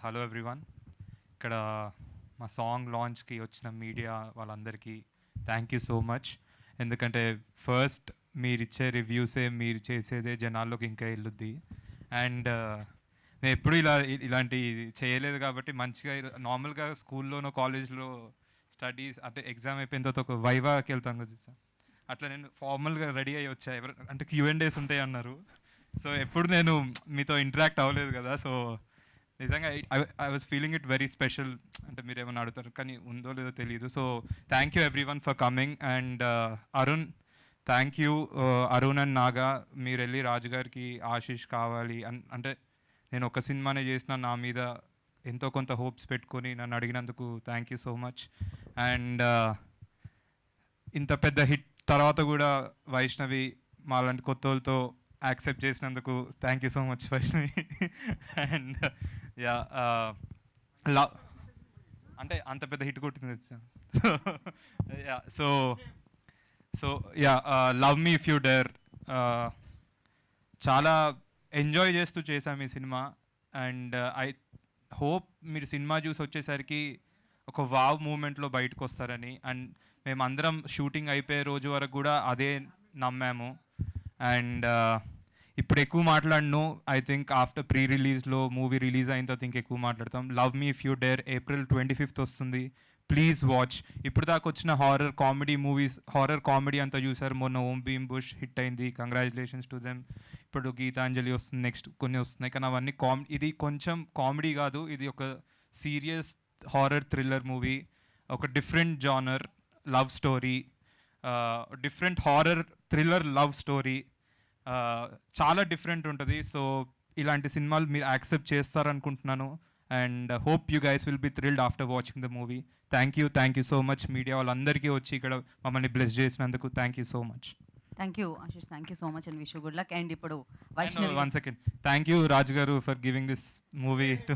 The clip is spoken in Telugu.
Hello everyone. ఇక్కడ మా సాంగ్ లాంచ్కి వచ్చిన మీడియా వాళ్ళందరికీ థ్యాంక్ యూ సో మచ్. ఎందుకంటే ఫస్ట్ మీరు ఇచ్చే రివ్యూసే, మీరు చేసేదే జనాల్లోకి ఇంకా వెళ్ళుద్ది. అండ్ నేను ఎప్పుడు ఇలాంటి చేయలేదు కాబట్టి మంచిగా నార్మల్గా స్కూల్లోనో కాలేజ్లో స్టడీస్ అంటే ఎగ్జామ్ అయిపోయిన తర్వాత ఒక వైవాకి వెళ్తాం కదా సార్, అట్లా నేను ఫార్మల్గా రెడీ అయ్యి వచ్చా. ఎవరు అంటే Q&As ఉంటాయి అన్నారు. సో ఎప్పుడు నేను మీతో ఇంటరాక్ట్ అవ్వలేదు కదా. సో నిజంగా I was feeling it very special. అంటే మీరు ఏమైనా అడుగుతారు కానీ ఉందో లేదో తెలియదు. So thank you every one for coming. And Arun, thank you. Arun and Naga, మీరు వెళ్ళి రాజుగారికి ఆశీష్ కావాలి అంటే నేను ఒక సినిమానే చేసిన, నా మీద ఎంతో కొంత హోప్స్ పెట్టుకొని నన్ను అడిగినందుకు thank you so much. And ఇంత పెద్ద హిట్ తర్వాత కూడా వైష్ణవి మాలాంటి కొత్త వాళ్ళతో యాక్సెప్ట్ చేసినందుకు thank you so much Vaishnavi. And yeah, love అంటే అంత పెద్ద హిట్ కొట్టింది. Yeah, so so yeah, love Me If You dare. చాలా ఎంజాయ్ చేస్తూ చేశాం ఈ సినిమా. అండ్ ఐ హోప్ మీరు సినిమా చూసి వచ్చేసరికి ఒక వావ్ మూమెంట్లో బయటకు వస్తారని. అండ్ మేమందరం షూటింగ్ అయిపోయే రోజు వరకు కూడా అదే నమ్మాము. అండ్ ఇప్పుడు ఎక్కువ మాట్లాడను. ఐ థింక్ ఆఫ్టర్ ప్రీ రిలీజ్లో మూవీ రిలీజ్ అయిన తర్వాత ఇంకెక్కువ మాట్లాడతాం. Love Me If You Dare April 25th వస్తుంది. Please watch. ఇప్పుడు దాకా వచ్చిన horror comedy movies, horror comedy అంతా చూసారు. మొన్న ఓం భీమ్ బుష్ హిట్ అయింది, కంగ్రాచులేషన్స్ టు దెమ్. ఇప్పుడు గీతాంజలి వస్తుంది, నెక్స్ట్ కొన్ని వస్తున్నాయి. కానీ అవన్నీ ఇది కొంచెం కామెడీ కాదు, ఇది ఒక సీరియస్ హారర్ థ్రిల్లర్ మూవీ. ఒక different genre love story, different horror thriller love story, చాలా డిఫరెంట్ ఉంటుంది. సో ఇలాంటి సినిమాలు మీరు యాక్సెప్ట్ చేస్తారనుకుంటున్నాను. And hope you guys will be thrilled after watching the movie. Thank you so much media వాళ్ళందరికీ వచ్చి ఇక్కడ మమ్మల్ని బ్లెస్ చేసినందుకు thank you so much. Thank you Ashish, thank you so much and wish you good luck. And ఇప్పుడు Vaishnavi, one second, thank you రాజు గారు for giving this movie to